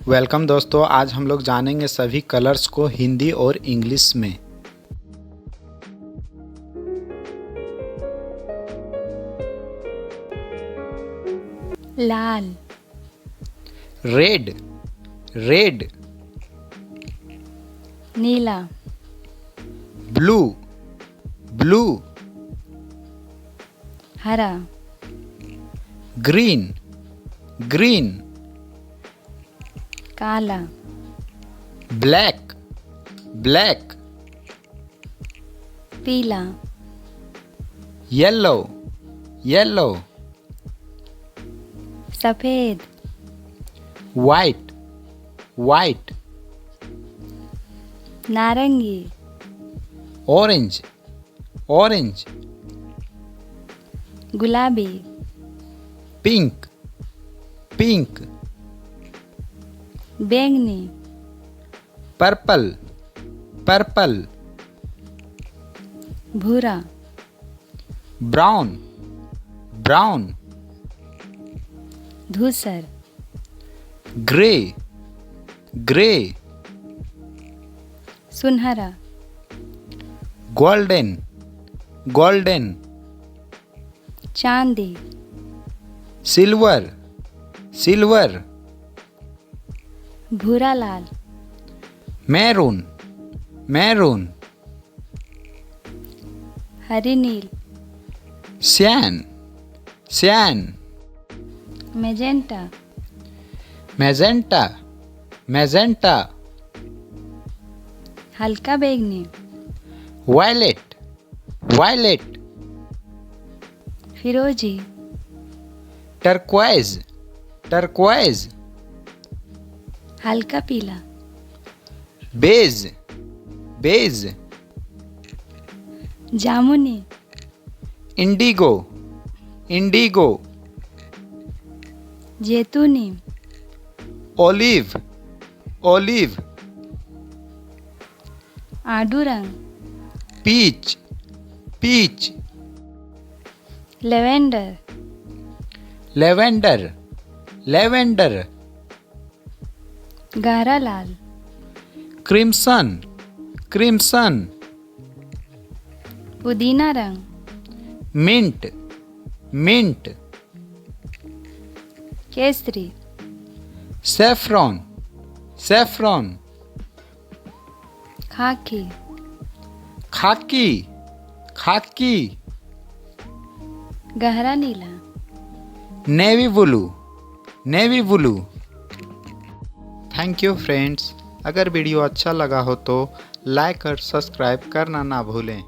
Welcome दोस्तों, आज हम लोग जानेंगे सभी कलर्स को हिंदी और इंग्लिश में। लाल, रेड, रेड, नीला, ब्लू, ब्लू, हरा, ग्रीन, ग्रीन, काला, ब्लैक, ब्लैक, पीला, येलो, येलो, सफेद, वाइट, वाइट, नारंगी, ऑरेंज, ऑरेंज, गुलाबी, पिंक, पिंक, बैंगनी, पर्पल, पर्पल, भूरा, ब्राउन, ब्राउन, धूसर, ग्रे, ग्रे, सुनहरा, गोल्डन, गोल्डन, चांदी, सिल्वर, सिल्वर, भूरा लाल, मैरून, मैरून, हरी नील, सियान, सियान, मैजेंटा, मैजेंटा, मैजेंटा, हल्का बैंगनी, वायलेट, वायलेट, फिरोजी, टर्क्वाइज, टर्क्वाइज, हल्का पीला, बेज, बेज, जामुनी, इंडिगो, इंडिगो, जैतूनी, ओलिव, ओलिव, आडू रंग, peach, peach, lavender, lavender, lavender, गहरा लाल, क्रिम्सन, क्रिम्सन, पुदीना रंग, मिंट, मिंट, केसरी, saffron, saffron, khaki, khaki, khaki, गहरा नीला, navy blue, navy blue. Thank you friends. अगर वीडियो अच्छा लगा हो तो लाइक और सब्सक्राइब करना ना भूलें।